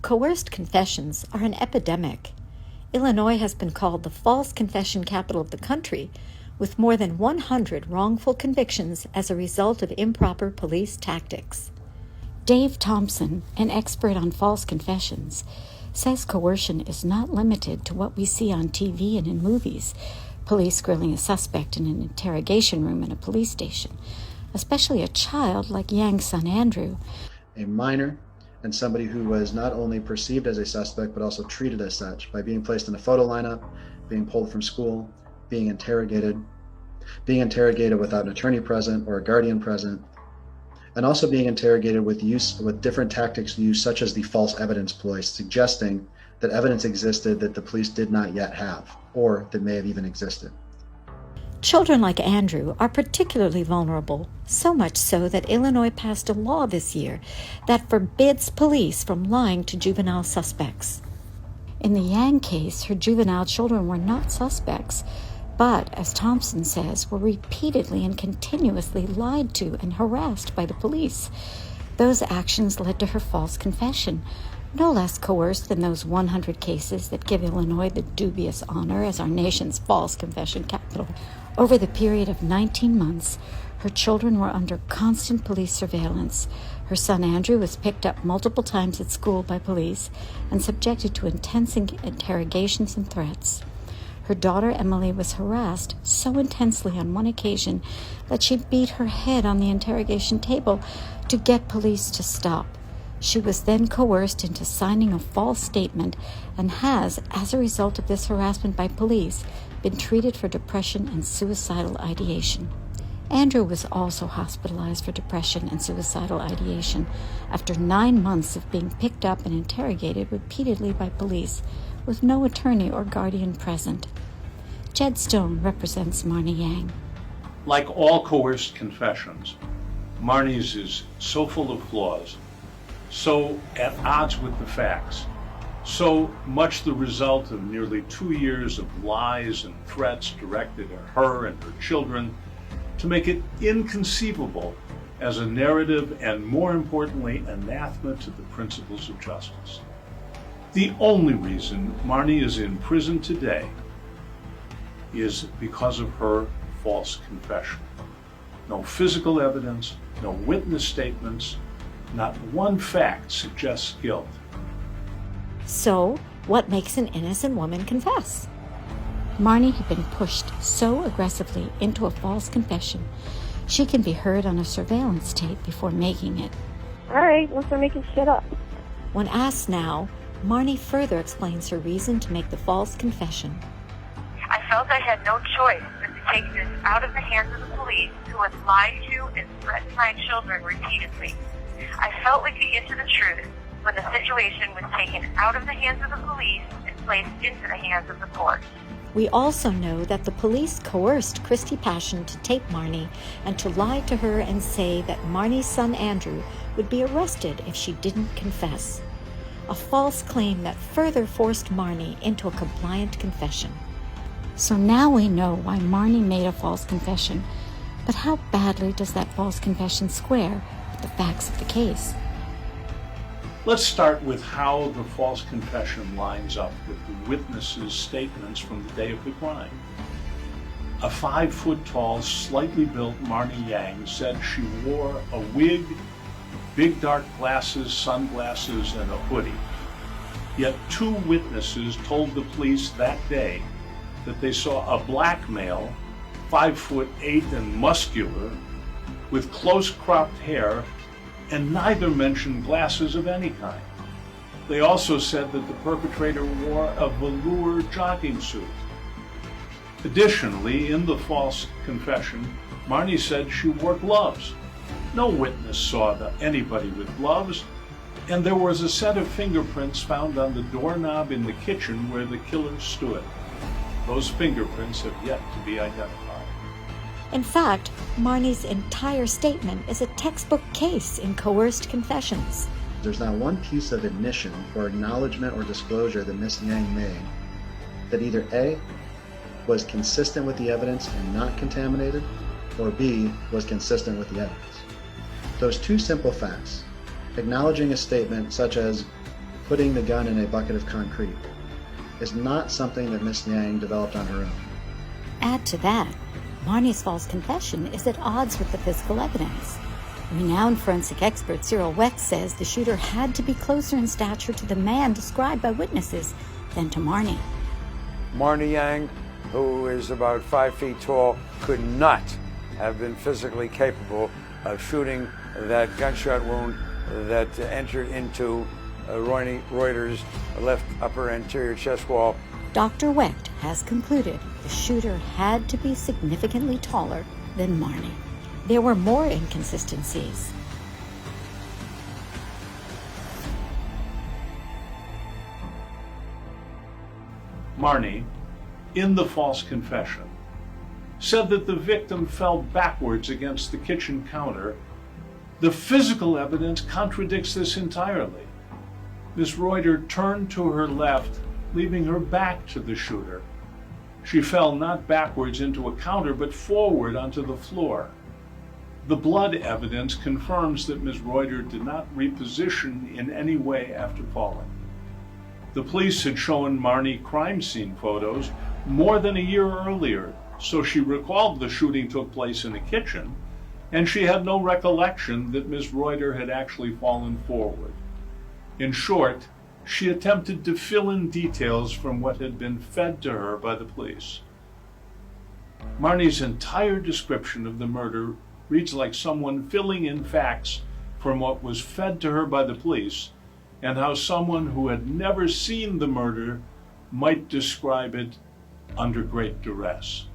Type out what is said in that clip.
Coerced confessions are an epidemic. Illinois has been called the false confession capital of the country, with more than 100 wrongful convictions as a result of improper police tactics. Dave Thompson, an expert on false confessions, says coercion is not limited to what we see on TV and in movies, police grilling a suspect in an interrogation room in a police station, especially a child like Yang's son Andrew. A minor and somebody who was not only perceived as a suspect but also treated as such by being placed in a photo lineup, being pulled from school, being interrogated without an attorney present or a guardian present, and also being interrogated with different tactics used, such as the false evidence ploy, suggesting that evidence existed that the police did not yet have, or that may have even existed. Children like Andrew are particularly vulnerable, so much so that Illinois passed a law this year that forbids police from lying to juvenile suspects. In the Yang case, her juvenile children were not suspects, but, as Thompson says, were repeatedly and continuously lied to and harassed by the police. Those actions led to her false confession, no less coerced than those 100 cases that give Illinois the dubious honor as our nation's false confession capital. Over the period of 19 months, her children were under constant police surveillance. Her son Andrew was picked up multiple times at school by police and subjected to intense interrogations and threats. Her daughter Emily was harassed so intensely on one occasion that she beat her head on the interrogation table to get police to stop. She was then coerced into signing a false statement and has, as a result of this harassment by police, been treated for depression and suicidal ideation. Andrew was also hospitalized for depression and suicidal ideation after 9 months of being picked up and interrogated repeatedly by police with no attorney or guardian present. Jed Stone represents Marni Yang. Like all coerced confessions, Marni's is so full of flaws, so at odds with the facts, so much the result of nearly 2 years of lies and threats directed at her and her children, to make it inconceivable as a narrative and, more importantly, anathema to the principles of justice. The only reason Marni is in prison today is because of her false confession. No physical evidence, no witness statements, not one fact suggests guilt. So, what makes an innocent woman confess? Marni had been pushed so aggressively into a false confession, she can be heard on a surveillance tape before making it. All right, let's start making shit up. When asked now, Marni further explains her reason to make the false confession. I felt I had no choice but to take this out of the hands of the police, who had lied to and threatened my children repeatedly. I felt we could get to the truth when the situation was taken out of the hands of the police and placed into the hands of the court. We also know that the police coerced Christy Passion to tape Marni and to lie to her and say that Marni's son Andrew would be arrested if she didn't confess. A false claim that further forced Marni into a compliant confession. So now we know why Marni made a false confession, but how badly does that false confession square with the facts of the case? Let's start with how the false confession lines up with the witnesses' statements from the day of the crime. A 5-foot-tall, slightly built Marni Yang said she wore a wig, big dark glasses, sunglasses, and a hoodie. Yet 2 witnesses told the police that day that they saw a black male, 5'8" and muscular, with close cropped hair, and neither mentioned glasses of any kind. They also said that the perpetrator wore a velour jogging suit. Additionally, in the false confession, Marni said she wore gloves. No witness saw anybody with gloves, and there was a set of fingerprints found on the doorknob in the kitchen where the killer stood. Those fingerprints have yet to be identified. In fact, Marni's entire statement is a textbook case in coerced confessions. There's not one piece of admission or acknowledgement or disclosure that Miss Yang made that either A, was consistent with the evidence and not contaminated, or B, was consistent with the evidence. Those 2 simple facts, acknowledging a statement such as putting the gun in a bucket of concrete, is not something that Miss Yang developed on her own. Add to that, Marni's false confession is at odds with the physical evidence. Renowned forensic expert Cyril Wecht says the shooter had to be closer in stature to the man described by witnesses than to Marni. Marni Yang, who is about 5 feet tall, could not have been physically capable of shooting that gunshot wound that entered into Reuter's left upper anterior chest wall. Dr. Wecht has concluded the shooter had to be significantly taller than Marni. There were more inconsistencies. Marni, in the false confession, said that the victim fell backwards against the kitchen counter. The physical evidence contradicts this entirely. Miss Reuter turned to her left, leaving her back to the shooter. She fell not backwards into a counter, but forward onto the floor. The blood evidence confirms that Ms. Reuter did not reposition in any way after falling. The police had shown Marni crime scene photos more than a year earlier, so she recalled the shooting took place in a kitchen, and she had no recollection that Ms. Reuter had actually fallen forward. In short, she attempted to fill in details from what had been fed to her by the police. Marni's entire description of the murder reads like someone filling in facts from what was fed to her by the police, and how someone who had never seen the murder might describe it under great duress.